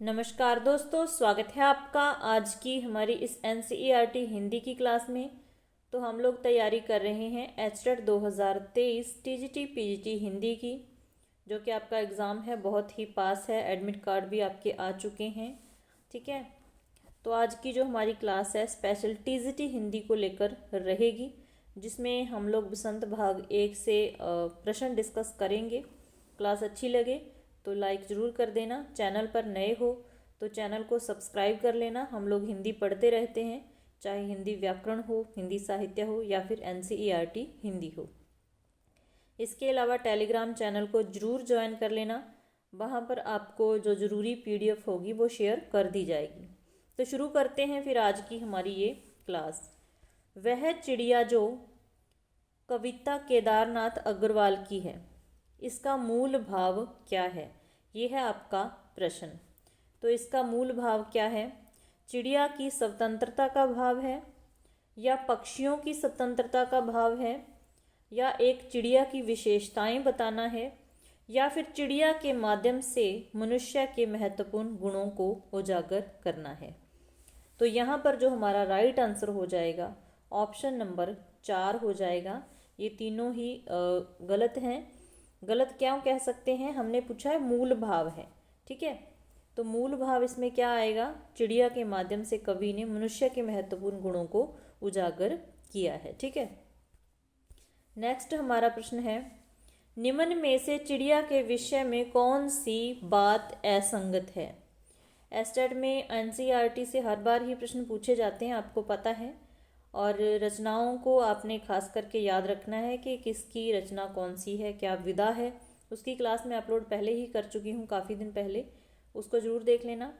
नमस्कार दोस्तों, स्वागत है आपका आज की हमारी इस एनसीईआरटी हिंदी की क्लास में। तो हम लोग तैयारी कर रहे हैं एचटेट 2023 टीजीटी पीजीटी हिंदी की, जो कि आपका एग्ज़ाम है, बहुत ही पास है। एडमिट कार्ड भी आपके आ चुके हैं। ठीक है, तो आज की जो हमारी क्लास है स्पेशल टीजीटी हिंदी को लेकर रहेगी, जिसमें हम लोग बसंत भाग 1 से प्रश्न डिस्कस करेंगे। क्लास अच्छी लगे तो लाइक ज़रूर कर देना। चैनल पर नए हो तो चैनल को सब्सक्राइब कर लेना। हम लोग हिंदी पढ़ते रहते हैं, चाहे हिंदी व्याकरण हो, हिंदी साहित्य हो या फिर एनसीईआरटी हिंदी हो। इसके अलावा टेलीग्राम चैनल को ज़रूर ज्वाइन कर लेना। वहाँ पर आपको जो ज़रूरी पीडीएफ होगी वो शेयर कर दी जाएगी। तो शुरू करते हैं फिर आज की हमारी ये क्लास। वह चिड़िया जो कविता केदारनाथ अग्रवाल की है, इसका मूल भाव क्या है? ये है आपका प्रश्न। तो इसका मूल भाव क्या है? चिड़िया की स्वतंत्रता का भाव है, या पक्षियों की स्वतंत्रता का भाव है, या एक चिड़िया की विशेषताएं बताना है, या फिर चिड़िया के माध्यम से मनुष्य के महत्वपूर्ण गुणों को उजागर करना है। तो यहाँ पर जो हमारा राइट आंसर हो जाएगा ऑप्शन नंबर 4 हो जाएगा। ये तीनों ही गलत हैं। गलत क्यों कह सकते हैं? हमने पूछा है मूल भाव है। ठीक है, तो मूल भाव इसमें क्या आएगा? चिड़िया के माध्यम से कवि ने मनुष्य के महत्वपूर्ण गुणों को उजागर किया है। ठीक है, नेक्स्ट हमारा प्रश्न है, निम्न में से चिड़िया के विषय में कौन सी बात असंगत है? एस्टेट में एनसीईआरटी से हर बार ही प्रश्न पूछे जाते हैं, आपको पता है। और रचनाओं को आपने खास करके याद रखना है कि किसकी रचना कौन सी है, क्या विधा है। उसकी क्लास में अपलोड पहले ही कर चुकी हूँ, काफ़ी दिन पहले, उसको ज़रूर देख लेना।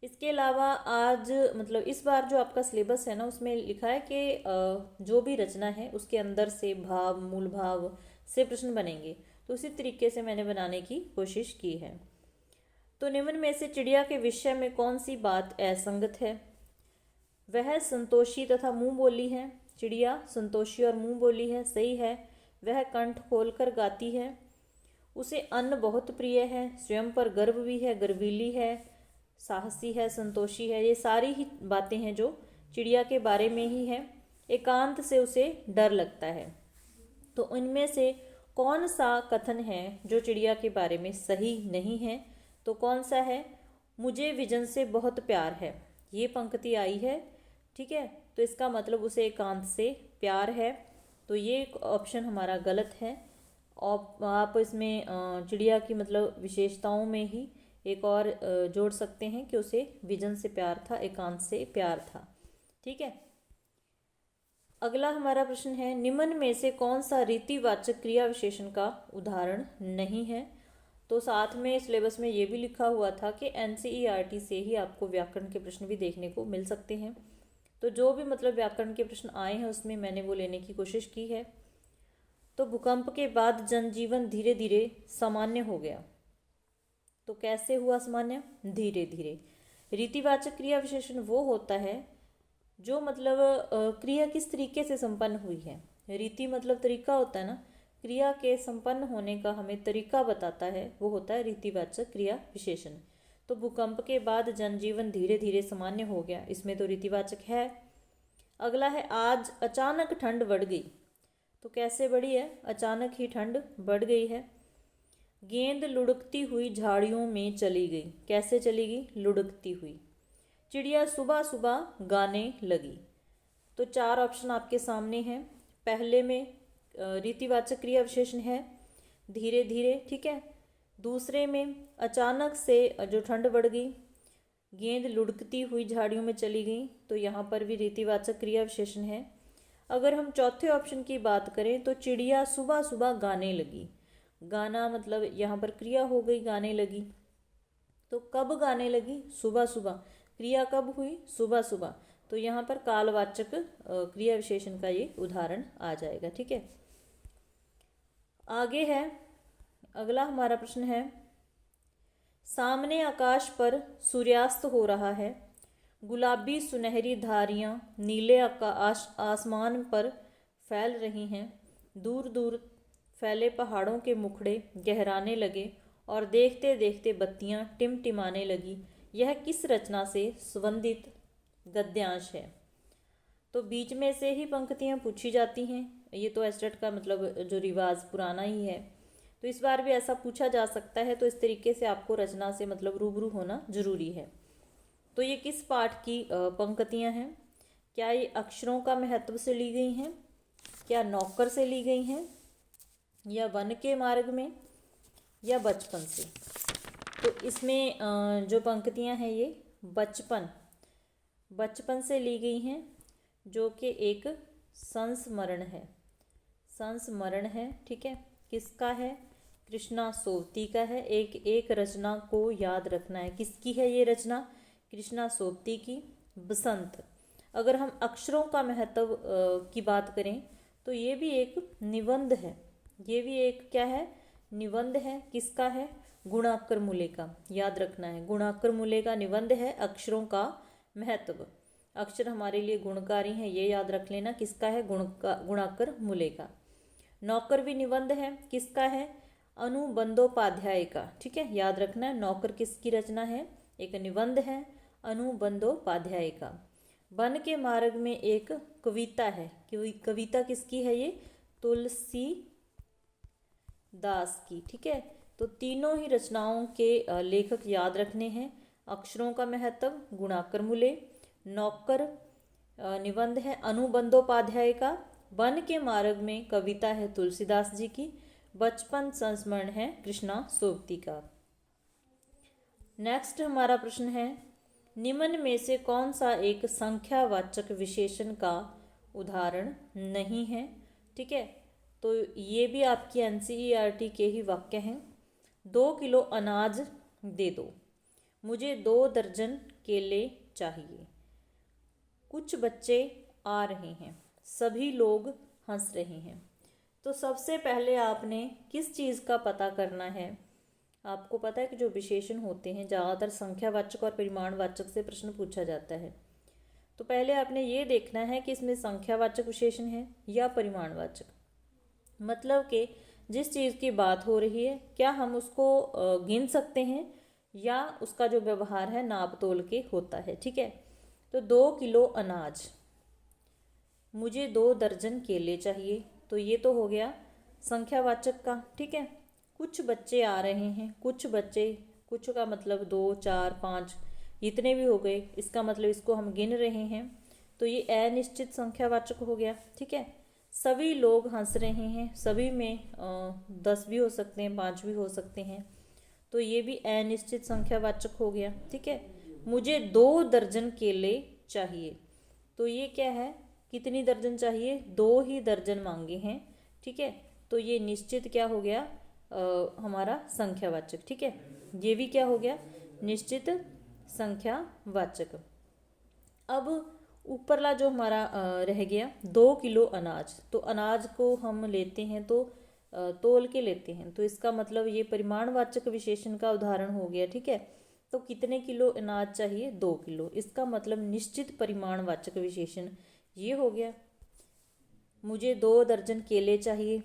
इसके अलावा आज मतलब इस बार जो आपका सिलेबस है ना, उसमें लिखा है कि जो भी रचना है उसके अंदर से भाव, मूल भाव से प्रश्न बनेंगे। तो उसी तरीके से मैंने बनाने की कोशिश की है। तो निम्न में से चिड़िया के विषय में कौन सी बात असंगत है? वह संतोषी तथा मुंह बोली है। चिड़िया संतोषी और मुंह बोली है, सही है। वह कंठ खोलकर गाती है। उसे अन्न बहुत प्रिय है। स्वयं पर गर्व भी है, गर्वीली है, साहसी है, संतोषी है। ये सारी ही बातें हैं जो चिड़िया के बारे में ही है। एकांत से उसे डर लगता है। तो इनमें से कौन सा कथन है जो चिड़िया के बारे में सही नहीं है? तो कौन सा है? मुझे विजन से बहुत प्यार है, ये पंक्ति आई है। ठीक है, तो इसका मतलब उसे एकांत से प्यार है। तो ये ऑप्शन हमारा गलत है। आप इसमें चिड़िया की मतलब विशेषताओं में ही एक और जोड़ सकते हैं कि उसे विजन से प्यार था, एकांत से प्यार था। ठीक है, अगला हमारा प्रश्न है, निम्न में से कौन सा रीतिवाचक क्रिया विशेषण का उदाहरण नहीं है? तो साथ में सिलेबस में ये भी लिखा हुआ था कि एनसीईआरटी से ही आपको व्याकरण के प्रश्न भी देखने को मिल सकते हैं। तो जो भी मतलब व्याकरण के प्रश्न आए हैं उसमें मैंने वो लेने की कोशिश की है। तो भूकंप के बाद जनजीवन धीरे धीरे सामान्य हो गया। तो कैसे हुआ सामान्य? धीरे धीरे। रीतिवाचक क्रिया विशेषण वो होता है जो मतलब क्रिया किस तरीके से संपन्न हुई है। रीति मतलब तरीका होता है ना, क्रिया के संपन्न होने का हमें तरीका बताता है, वो होता है रीतिवाचक क्रिया विशेषण। तो भूकंप के बाद जनजीवन धीरे धीरे सामान्य हो गया, इसमें तो रीतिवाचक है। अगला है, आज अचानक ठंड बढ़ गई। तो कैसे बढ़ी है? अचानक ही ठंड बढ़ गई है। गेंद लुढ़कती हुई झाड़ियों में चली गई। कैसे चली गई? लुढ़कती हुई। चिड़िया सुबह सुबह गाने लगी। तो 4 ऑप्शन आपके सामने हैं। पहले में रीतिवाचक क्रिया विशेषण है धीरे धीरे। ठीक है, दूसरे में अचानक से जो ठंड बढ़ गई, गेंद लुढ़कती हुई झाड़ियों में चली गई, तो यहाँ पर भी रीतिवाचक क्रिया विशेषण है। अगर हम चौथे ऑप्शन की बात करें तो चिड़िया सुबह सुबह गाने लगी। गाना मतलब यहाँ पर क्रिया हो गई, गाने लगी। तो कब गाने लगी? सुबह सुबह। क्रिया कब हुई? सुबह सुबह। तो यहाँ पर कालवाचक क्रिया विशेषण का ये उदाहरण आ जाएगा। ठीक है, आगे है, अगला हमारा प्रश्न है, सामने आकाश पर सूर्यास्त हो रहा है। गुलाबी सुनहरी धारियाँ नीले आकाश आसमान पर फैल रही हैं। दूर दूर फैले पहाड़ों के मुखड़े गहराने लगे और देखते देखते बत्तियां टिमटिमाने लगी। यह किस रचना से संबंधित गद्यांश है। तो बीच में से ही पंक्तियाँ पूछी जाती हैं। ये तो एस्टेट का मतलब जो रिवाज पुराना ही है, तो इस बार भी ऐसा पूछा जा सकता है। तो इस तरीके से आपको रचना से मतलब रूबरू होना जरूरी है। तो ये किस पाठ की पंक्तियाँ हैं? क्या ये अक्षरों का महत्व से ली गई हैं, क्या नौकर से ली गई हैं, या वन के मार्ग में, या बचपन से? तो इसमें जो पंक्तियाँ हैं ये बचपन से ली गई हैं, जो कि एक संस्मरण है। ठीक है, किसका है? कृष्णा सोबती का है। एक रचना को याद रखना है, किसकी है ये रचना? कृष्णा सोबती की, बसंत। अगर हम अक्षरों का महत्व की बात करें तो ये भी एक निबंध है। ये भी एक क्या है? निबंध है। किसका है? गुणाकर मूले का। याद रखना है, गुणाकर मूले का निबंध है अक्षरों का महत्व। अक्षर हमारे लिए गुणकारी हैं, ये याद रख लेना। किसका है? गुणाकर मूले का। नौकर भी निबंध है। किसका है? अनुबंधोपाध्याय का। ठीक है, याद रखना है। नौकर किसकी रचना है? एक निबंध है अनुबंधोपाध्याय का। वन के मार्ग में एक कविता है। कविता किसकी है? ये तुलसी दास की। ठीक है, तो तीनों ही रचनाओं के लेखक याद रखने हैं। अक्षरों का महत्व गुणाकर मूले, नौकर निबंध है अनुबंधोपाध्याय का, वन के मार्ग में कविता है तुलसीदास जी की, बचपन संस्मरण है कृष्णा सोबती का। नेक्स्ट हमारा प्रश्न है, निम्न में से कौन सा एक संख्यावाचक विशेषण का उदाहरण नहीं है? ठीक है, तो ये भी आपकी एनसीईआरटी के ही वाक्य हैं। 2 किलो अनाज दे दो, मुझे 2 दर्जन केले चाहिए, कुछ बच्चे आ रहे हैं, सभी लोग हंस रहे हैं। तो सबसे पहले आपने किस चीज़ का पता करना है? आपको पता है कि जो विशेषण होते हैं ज़्यादातर संख्यावाचक और परिमाणवाचक से प्रश्न पूछा जाता है। तो पहले आपने ये देखना है कि इसमें संख्यावाचक विशेषण है या परिमाणवाचक। मतलब कि जिस चीज़ की बात हो रही है क्या हम उसको गिन सकते हैं या उसका जो व्यवहार है नाप तोल के होता है। ठीक है, तो 2 किलो अनाज, मुझे 2 दर्जन केले चाहिए, तो ये तो हो गया संख्यावाचक का। ठीक है, कुछ बच्चे आ रहे हैं, कुछ का मतलब 2 4 5 इतने भी हो गए, इसका मतलब इसको हम गिन रहे हैं, तो ये अनिश्चित संख्यावाचक हो गया। ठीक है, सभी लोग हंस रहे हैं, सभी में 10 भी हो सकते हैं, 5 भी हो सकते हैं, तो ये भी अनिश्चित संख्यावाचक हो गया। ठीक है, मुझे 2 दर्जन केले चाहिए, तो ये क्या है? कितनी दर्जन चाहिए? 2 ही दर्जन मांगे हैं। ठीक है, तो ये निश्चित क्या हो गया? हमारा संख्यावाचक। ठीक है, ये भी क्या हो गया? निश्चित संख्यावाचक। अब ऊपरला जो हमारा रह गया 2 किलो अनाज, तो अनाज को हम लेते हैं तो तोल के लेते हैं, तो इसका मतलब ये परिमाणवाचक विशेषण का उदाहरण हो गया। ठीक है, तो कितने किलो अनाज चाहिए? 2 किलो, इसका मतलब निश्चित परिमाणवाचक विशेषण ये हो गया। मुझे 2 दर्जन केले चाहिए,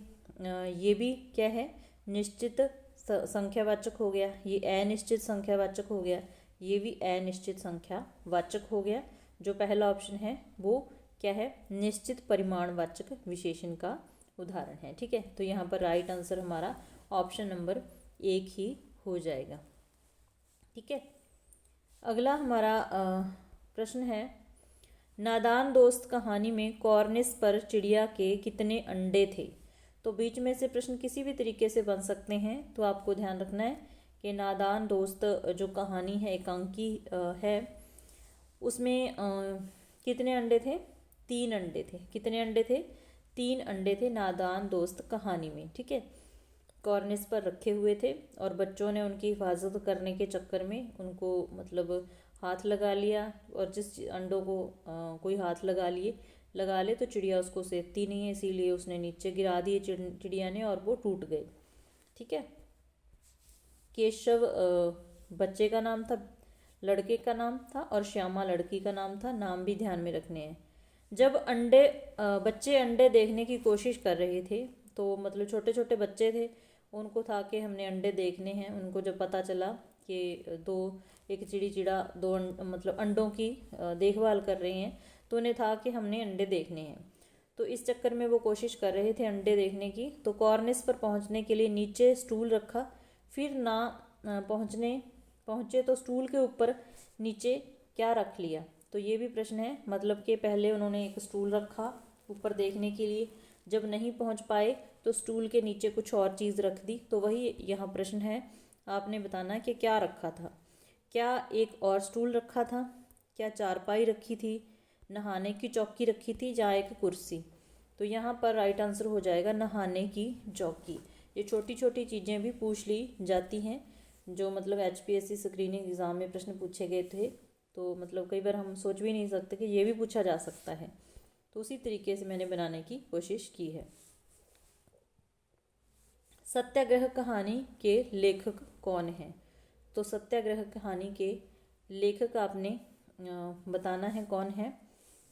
ये भी क्या है? निश्चित संख्यावाचक हो गया। ये अनिश्चित संख्यावाचक हो गया, ये भी अनिश्चित संख्यावाचक हो गया। जो पहला ऑप्शन है वो क्या है? निश्चित परिमाणवाचक विशेषण का उदाहरण है। ठीक है, तो यहाँ पर राइट आंसर हमारा ऑप्शन नंबर 1 ही हो जाएगा। ठीक है, अगला हमारा प्रश्न है, नादान दोस्त कहानी में कॉर्निस पर चिड़िया के कितने अंडे थे? तो बीच में से प्रश्न किसी भी तरीके से बन सकते हैं, तो आपको ध्यान रखना है कि नादान दोस्त जो कहानी है एकांकी है, उसमें कितने अंडे थे? 3 अंडे थे। कितने अंडे थे? 3 अंडे थे नादान दोस्त कहानी में। ठीक है, कॉर्निस पर रखे हुए थे और बच्चों ने उनकी हिफाजत करने के चक्कर में उनको मतलब हाथ लगा लिया, और जिस अंडों को कोई हाथ लगा ले तो चिड़िया उसको सेकती नहीं है, इसीलिए उसने नीचे गिरा दिए चिड़िया ने और वो टूट गए। ठीक है, केशव बच्चे का नाम था, लड़के का नाम था, और श्यामा लड़की का नाम था। नाम भी ध्यान में रखने हैं। जब बच्चे अंडे देखने की कोशिश कर रहे थे, तो मतलब छोटे छोटे बच्चे थे, उनको था कि हमने अंडे देखने हैं। उनको जब पता चला कि 2 एक चिड़ी चिड़ा दो मतलब अंडों की देखभाल कर रहे हैं, तो उन्हें था कि हमने अंडे देखने हैं। तो इस चक्कर में वो कोशिश कर रहे थे अंडे देखने की। तो कॉर्निस पर पहुंचने के लिए नीचे स्टूल रखा, फिर ना पहुंचे तो स्टूल के ऊपर नीचे क्या रख लिया। तो ये भी प्रश्न है, मतलब कि पहले उन्होंने एक स्टूल रखा ऊपर देखने के लिए, जब नहीं पहुंच पाए तो स्टूल के नीचे कुछ और चीज़ रख दी। तो वही यहाँ प्रश्न है, आपने बताना है कि क्या रखा था। क्या एक और स्टूल रखा था, क्या चारपाई रखी थी, नहाने की चौकी रखी थी, या एक कुर्सी। तो यहाँ पर राइट आंसर हो जाएगा नहाने की चौकी। ये छोटी छोटी चीज़ें भी पूछ ली जाती हैं, जो मतलब HPSC स्क्रीनिंग एग्ज़ाम में प्रश्न पूछे गए थे। तो मतलब कई बार हम सोच भी नहीं सकते कि ये भी पूछा जा सकता है। तो उसी तरीके से मैंने बनाने की कोशिश की है। सत्याग्रह कहानी के लेखक कौन हैं। तो सत्याग्रह कहानी के लेखक आपने बताना है कौन है।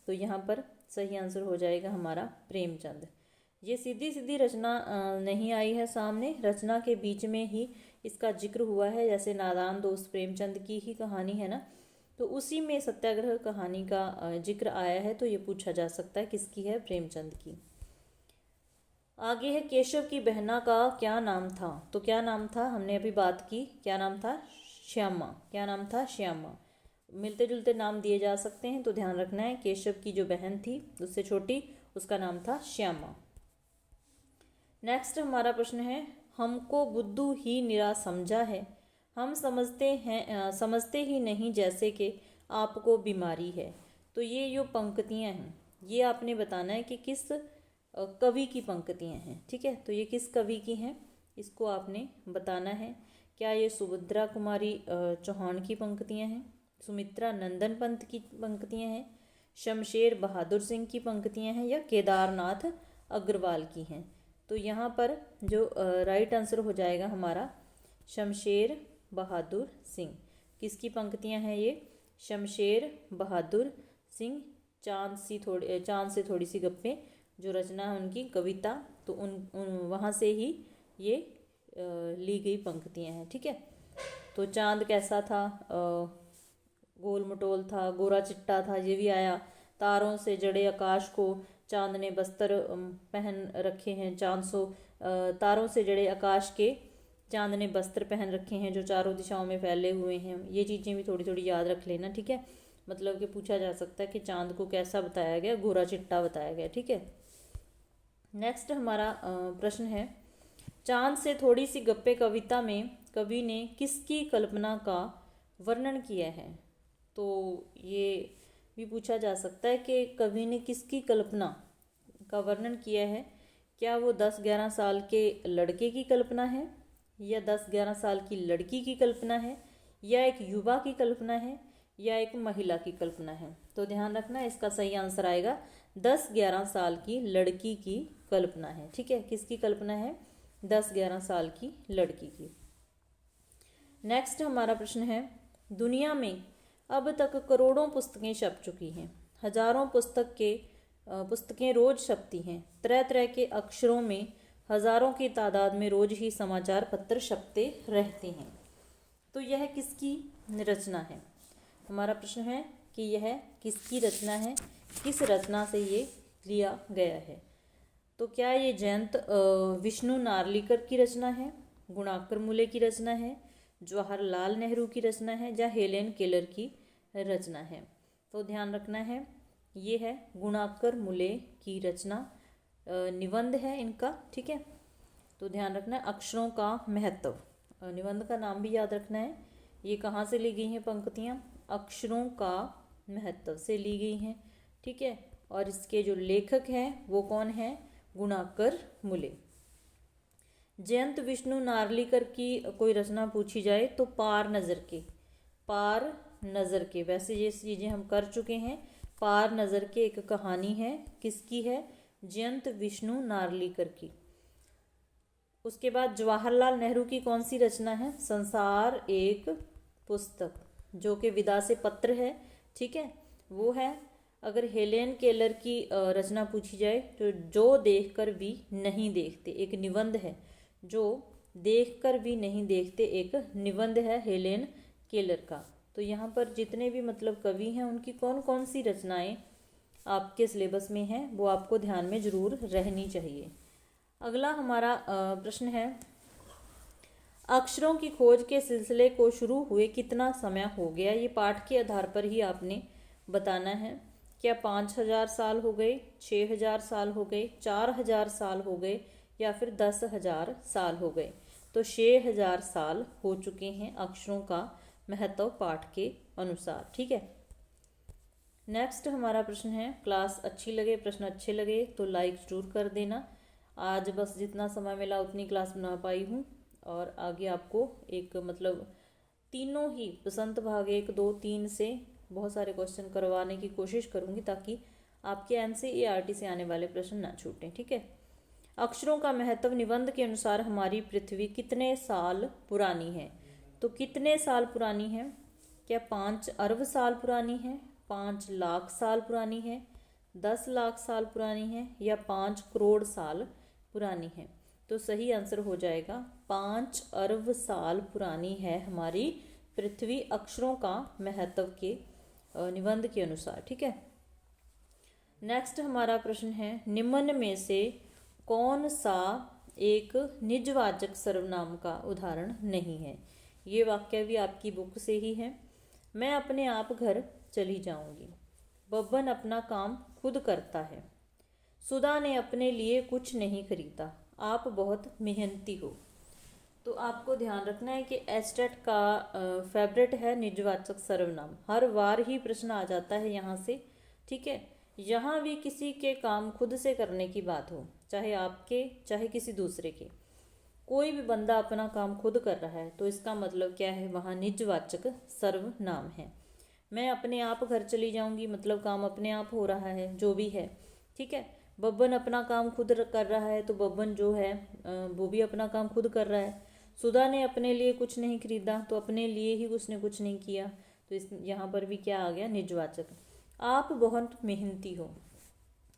तो यहाँ पर सही आंसर हो जाएगा हमारा प्रेमचंद। ये सीधी सीधी रचना नहीं आई है सामने, रचना के बीच में ही इसका जिक्र हुआ है। जैसे नादान दोस्त प्रेमचंद की ही कहानी है ना, तो उसी में सत्याग्रह कहानी का जिक्र आया है। तो ये पूछा जा सकता है किसकी है, प्रेमचंद की। आगे है केशव की बहना का क्या नाम था। तो क्या नाम था, हमने अभी बात की, क्या नाम था, श्यामा। क्या नाम था, श्यामा। मिलते जुलते नाम दिए जा सकते हैं, तो ध्यान रखना है। केशव की जो बहन थी उससे छोटी, उसका नाम था श्यामा। नेक्स्ट हमारा प्रश्न है, हमको बुद्धू ही निरा समझा है, हम समझते ही नहीं जैसे कि आपको बीमारी है। तो ये जो पंक्तियां हैं, ये आपने बताना है कि किस कवि की पंक्तियां हैं। ठीक है, तो ये किस कवि की हैं, इसको आपने बताना है। क्या ये सुभद्रा कुमारी चौहान की पंक्तियां हैं, सुमित्रा नंदन पंत की पंक्तियां हैं, शमशेर बहादुर सिंह की पंक्तियां हैं, या केदारनाथ अग्रवाल की हैं। तो यहाँ पर जो राइट आंसर हो जाएगा हमारा शमशेर बहादुर सिंह। किसकी पंक्तियां हैं ये, शमशेर बहादुर सिंह। चांद से थोड़ी सी गप्पें जो रचना है उनकी, कविता, तो उन वहाँ से ही ये ली गई पंक्तियां हैं। ठीक है, तो चांद कैसा था, गोल मटोल था, गोरा चिट्टा था, ये भी आया। तारों से जड़े आकाश को चांद ने बस्तर पहन रखे हैं। तारों से जड़े आकाश के चांद ने बस्त्र पहन रखे हैं जो चारों दिशाओं में फैले हुए हैं। ये चीज़ें भी थोड़ी थोड़ी याद रख लेना। ठीक है, मतलब कि पूछा जा सकता है कि चांद को कैसा बताया गया, गोरा चिट्टा बताया गया। ठीक है, नेक्स्ट हमारा प्रश्न है, चांद से थोड़ी सी गप्पे कविता में कवि ने किसकी कल्पना का वर्णन किया है। तो ये भी पूछा जा सकता है कि कवि ने किसकी कल्पना का वर्णन किया है। क्या वो 10-11 साल के लड़के की कल्पना है, या 10-11 साल की लड़की की कल्पना है, या एक युवा की कल्पना है, या एक महिला की कल्पना है। तो ध्यान रखना, इसका सही आंसर आएगा 10-11 साल की लड़की की कल्पना है। ठीक है, किसकी कल्पना है, 10-11 साल की लड़की की। नेक्स्ट हमारा प्रश्न है, दुनिया में अब तक करोड़ों पुस्तकें छप चुकी हैं, हजारों पुस्तकें रोज छपती हैं, तरह तरह के अक्षरों में हजारों की तादाद में रोज ही समाचार पत्र छपते रहते हैं। तो यह किसकी रचना है, हमारा प्रश्न है कि यह किसकी रचना है, किस रचना से ये लिया गया है। तो क्या ये जयंत विष्णु नार्लिकर की रचना है, गुणाकर मुले की रचना है, जवाहरलाल नेहरू की रचना है, या हेलेन केलर की रचना है। तो ध्यान रखना है, ये है गुणाकर मुले की रचना, निबंध है इनका। ठीक है, तो ध्यान रखना है, अक्षरों का महत्व, निबंध का नाम भी याद रखना है। ये कहाँ से ली गई हैं पंक्तियाँ, अक्षरों का महत्व से ली गई हैं। ठीक है, और इसके जो लेखक हैं वो कौन हैं, गुणाकर मुले। जयंत विष्णु नार्लिकर की कोई रचना पूछी जाए तो पार नज़र के, वैसे ये चीज़ें हम कर चुके हैं। पार नज़र के एक कहानी है, किसकी है, जयंत विष्णु नार्लिकर की। उसके बाद जवाहरलाल नेहरू की कौन सी रचना है, संसार एक पुस्तक, जो कि विदा से पत्र है। ठीक है, वो है। अगर हेलेन केलर की रचना पूछी जाए तो जो देखकर भी नहीं देखते, एक निबंध है, जो देखकर भी नहीं देखते, एक निबंध है हेलेन केलर का। तो यहाँ पर जितने भी मतलब कवि हैं उनकी कौन कौन सी रचनाएं आपके सिलेबस में हैं वो आपको ध्यान में ज़रूर रहनी चाहिए। अगला हमारा प्रश्न है, अक्षरों की खोज के सिलसिले को शुरू हुए कितना समय हो गया। ये पाठ के आधार पर ही आपने बताना है। क्या 5,000 साल हो गए, 6,000 साल हो गए, 4,000 साल हो गए या फिर 10,000 साल हो गए। तो 6,000 साल हो चुके हैं अक्षरों का महत्व पाठ के अनुसार। ठीक है। नेक्स्ट हमारा प्रश्न है, क्लास अच्छी लगे, प्रश्न अच्छे लगे तो लाइक जरूर कर देना। आज बस जितना समय मिला उतनी क्लास बना पाई हूँ और आगे आपको एक मतलब तीनों ही बसंत भाग 1, 2, 3 से बहुत सारे क्वेश्चन करवाने की कोशिश करूँगी ताकि आपके NCERT से आने वाले प्रश्न ना छूटें। ठीक है। अक्षरों का महत्व निबंध के अनुसार हमारी पृथ्वी कितने साल पुरानी है। तो कितने साल पुरानी है, क्या 5 अरब साल पुरानी है, 5 लाख साल पुरानी है, 10 लाख साल पुरानी है या 5 करोड़ साल पुरानी है। तो सही आंसर हो जाएगा 5 अरब साल पुरानी है हमारी पृथ्वी अक्षरों का महत्व के निबंध के अनुसार। ठीक है। नेक्स्ट हमारा प्रश्न है, निम्न में से कौन सा एक निजवाचक सर्वनाम का उदाहरण नहीं है। ये वाक्य भी आपकी बुक से ही है। मैं अपने आप घर चली जाऊंगी, बब्बन अपना काम खुद करता है, सुधा ने अपने लिए कुछ नहीं खरीदा, आप बहुत मेहनती हो। तो आपको ध्यान रखना है कि एस्टेट का फेवरेट है निजवाचक सर्वनाम। हर बार ही प्रश्न आ जाता है यहाँ से। ठीक है। यहाँ भी किसी के काम खुद से करने की बात हो, चाहे आपके चाहे किसी दूसरे के, कोई भी बंदा अपना काम खुद कर रहा है तो इसका मतलब क्या है, वहाँ निजवाचक सर्वनाम है। मैं अपने आप घर चली जाऊंगी मतलब काम अपने आप हो रहा है, जो भी है। ठीक है। बब्बन अपना काम खुद कर रहा है तो बब्बन जो है वो भी अपना काम खुद कर रहा है। सुधा ने अपने लिए कुछ नहीं खरीदा तो अपने लिए ही उसने कुछ नहीं किया। तो इस यहाँ पर भी क्या आ गया, निजवाचक। आप बहुत मेहनती हो,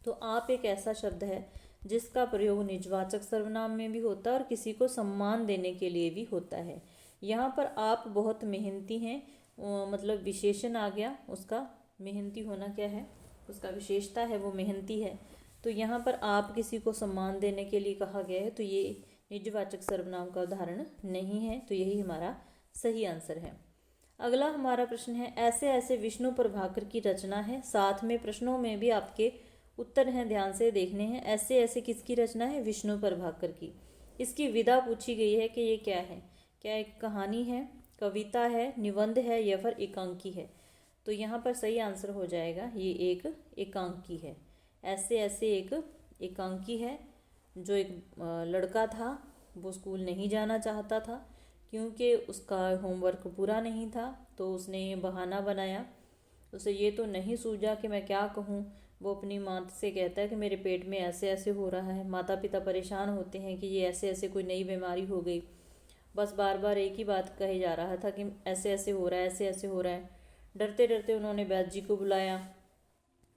तो आप एक ऐसा शब्द है जिसका प्रयोग निजवाचक सर्वनाम में भी होता है और किसी को सम्मान देने के लिए भी होता है। यहाँ पर आप बहुत मेहनती हैं मतलब विशेषण आ गया, उसका मेहनती होना क्या है, उसका विशेषता है वो मेहनती है। तो यहाँ पर आप किसी को सम्मान देने के लिए कहा गया है तो ये निजवाचक सर्वनाम का उदाहरण नहीं है। तो यही हमारा सही आंसर है। अगला हमारा प्रश्न है, ऐसे ऐसे विष्णु प्रभाकर की रचना है। साथ में प्रश्नों में भी आपके उत्तर हैं, ध्यान से देखने हैं। ऐसे ऐसे किसकी रचना है, विष्णु प्रभाकर की। इसकी विधा पूछी गई है कि ये क्या है, क्या एक कहानी है, कविता है, निबंध है या फिर एकांकी है। तो यहाँ पर सही आंसर हो जाएगा ये एक एकांकी है। ऐसे ऐसे एक एकांकी है। जो एक लड़का था वो स्कूल नहीं जाना चाहता था क्योंकि उसका होमवर्क पूरा नहीं था, तो उसने ये बहाना बनाया। उसे ये तो नहीं सूझा कि मैं क्या कहूँ। वो अपनी माँ से कहता है कि मेरे पेट में ऐसे ऐसे हो रहा है। माता पिता परेशान होते हैं कि ये ऐसे ऐसे कोई नई बीमारी हो गई। बस बार बार एक ही बात कहे जा रहा था कि ऐसे ऐसे हो रहा है, ऐसे ऐसे हो रहा है। डरते डरते उन्होंने वैद्य जी को बुलाया।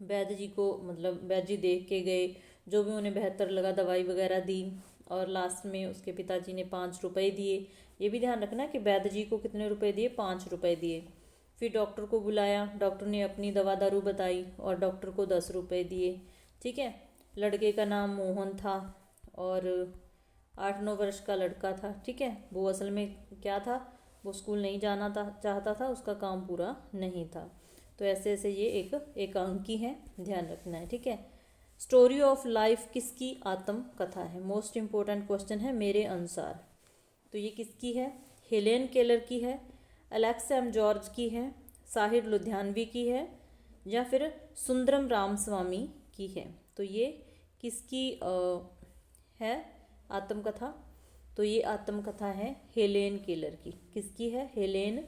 वैद्य जी को मतलब वैद्य जी देख के गए, जो भी उन्हें बेहतर लगा दवाई वगैरह दी और लास्ट में उसके पिताजी ने 5 रुपये दिए। ये भी ध्यान रखना कि वैद्य जी को कितने रुपए दिए, 5 रुपये दिए। फिर डॉक्टर को बुलाया, डॉक्टर ने अपनी दवा दारू बताई और डॉक्टर को 10 रुपये दिए। ठीक है। लड़के का नाम मोहन था और 8-9 वर्ष का लड़का था। ठीक है। वो असल में क्या था, वो स्कूल नहीं जाना चाहता था, उसका काम पूरा नहीं था। तो ऐसे ऐसे ये एक एकांकी है, ध्यान रखना है। ठीक है। स्टोरी ऑफ लाइफ किसकी आत्मकथा है, मोस्ट इम्पोर्टेंट क्वेश्चन है मेरे अनुसार। तो ये किसकी है, हेलेन केलर की है, अलेक्स एम जॉर्ज की है, साहिर लुधियानवी की है या फिर सुंदरम रामस्वामी की है। तो ये किसकी है आत्मकथा। तो ये आत्मकथा है हेलेन केलर की। किसकी है, हेलेन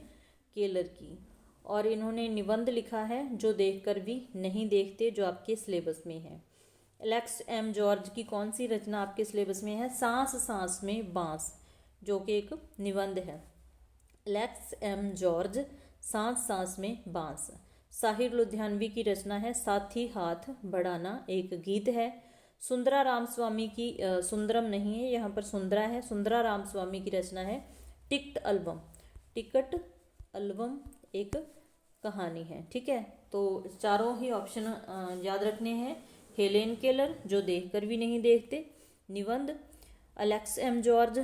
केलर की। और इन्होंने निबंध लिखा है जो देखकर भी नहीं देखते, जो आपके सिलेबस में है। एलेक्स एम जॉर्ज की कौन सी रचना आपके सिलेबस में है, सांस सांस में बांस, जो कि एक निबंध है। एलेक्स एम जॉर्ज, सांस सांस में बांस। साहिर लुधियानवी की रचना है साथी हाथ बढ़ाना, एक गीत है। सुंदरा रामस्वामी की सुंदरम नहीं है, यहाँ पर सुंदरा है। सुंदरा रामस्वामी की रचना है टिकट एल्बम। टिकट एल्बम एक कहानी है। ठीक है, तो चारों ही ऑप्शन याद रखने हैं। हेलेन केलर, जो देखकर भी नहीं देखते, निबंध। अलेक्स एम जॉर्ज,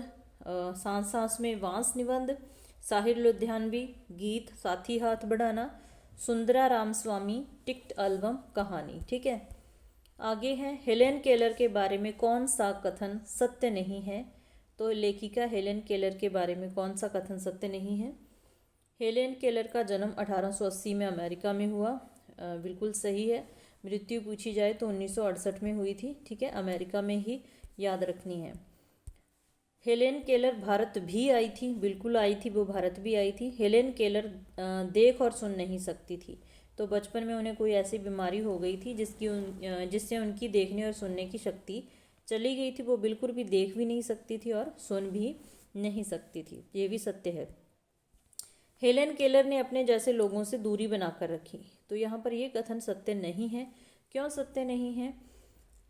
सांस सांस में वांस, निबंध। साहिर लुधियानवी, गीत साथी हाथ बढ़ाना। सुंदरा रामस्वामी, टिक्ट एल्बम, कहानी। ठीक है, आगे है हेलेन केलर के बारे में कौन सा कथन सत्य नहीं है। तो लेखिका हेलेन केलर के बारे में कौन सा कथन सत्य नहीं है। हेलेन केलर का जन्म 1880 में अमेरिका में हुआ, बिल्कुल सही है। मृत्यु पूछी जाए तो 1968 में हुई थी। ठीक है, अमेरिका में ही याद रखनी है। हेलेन केलर भारत भी आई थी, बिल्कुल आई थी, वो भारत भी आई थी। हेलेन केलर देख और सुन नहीं सकती थी, तो बचपन में उन्हें कोई ऐसी बीमारी हो गई थी जिससे उनकी देखने और सुनने की शक्ति चली गई थी। वो बिल्कुल भी देख भी नहीं सकती थी और सुन भी नहीं सकती थी, ये भी सत्य है। हेलेन केलर ने अपने जैसे लोगों से दूरी बनाकर रखी, तो यहाँ पर ये कथन सत्य नहीं है। क्यों सत्य नहीं है?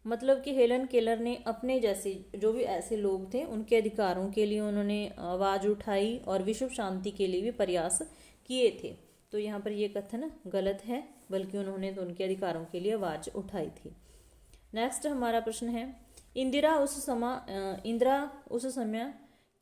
मतलब कि हेलेन केलर ने अपने जैसे जो भी ऐसे लोग थे उनके अधिकारों के लिए उन्होंने आवाज़ उठाई और विश्व शांति के लिए भी प्रयास किए थे। तो यहाँ पर ये कथन गलत है, बल्कि उन्होंने तो उनके अधिकारों के लिए आवाज़ उठाई थी। नेक्स्ट हमारा प्रश्न है, इंदिरा उस समय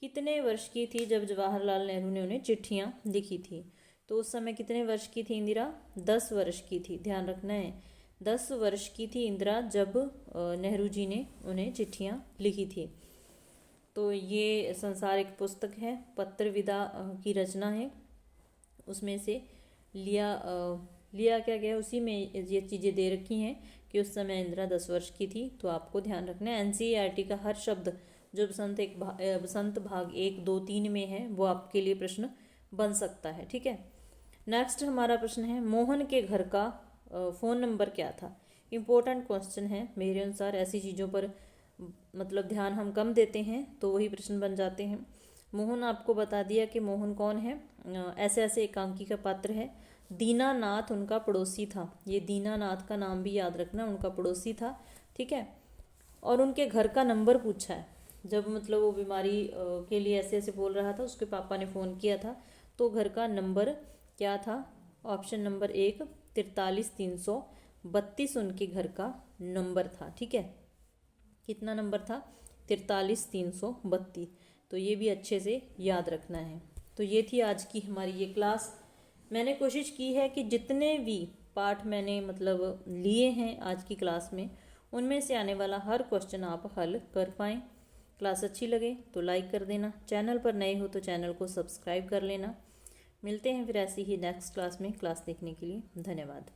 कितने वर्ष की थी जब जवाहरलाल नेहरू ने उन्हें चिट्ठियाँ लिखी थी। तो उस समय कितने वर्ष की थी इंदिरा? 10 वर्ष की थी, ध्यान रखना है। 10 वर्ष की थी इंदिरा जब नेहरू जी ने उन्हें चिट्ठियाँ लिखी थी। तो ये संसार एक पुस्तक है, पत्र विदा की रचना है, उसमें से लिया क्या गया, उसी में ये चीज़ें दे रखी हैं कि उस समय इंदिरा 10 वर्ष की थी। तो आपको ध्यान रखना है एनसीईआरटी का हर शब्द जो बसंत भाग 1, 2, 3 में है वो आपके लिए प्रश्न बन सकता है। ठीक है, नेक्स्ट हमारा प्रश्न है, मोहन के घर का फ़ोन नंबर क्या था। इम्पोर्टेंट क्वेश्चन है, मेरे अनुसार ऐसी चीज़ों पर मतलब ध्यान हम कम देते हैं तो वही प्रश्न बन जाते हैं। मोहन, आपको बता दिया कि मोहन कौन है, ऐसे ऐसे एकांकी का पात्र है। दीनानाथ उनका पड़ोसी था, ये दीनानाथ का नाम भी याद रखना, उनका पड़ोसी था। ठीक है, और उनके घर का नंबर पूछा है। जब मतलब वो बीमारी के लिए ऐसे ऐसे बोल रहा था, उसके पापा ने फ़ोन किया था, तो घर का नंबर क्या था? ऑप्शन नंबर 1 43,332 उनके घर का नंबर था। ठीक है, कितना नंबर था? 43,332। तो ये भी अच्छे से याद रखना है। तो ये थी आज की हमारी ये क्लास। मैंने कोशिश की है कि जितने भी पार्ट मैंने मतलब लिए हैं आज की क्लास में, उनमें से आने वाला हर क्वेश्चन आप हल कर पाएँ। क्लास अच्छी लगे तो लाइक कर देना, चैनल पर नए हो तो चैनल को सब्सक्राइब कर लेना। मिलते हैं फिर ऐसी ही नेक्स्ट क्लास में। क्लास देखने के लिए धन्यवाद।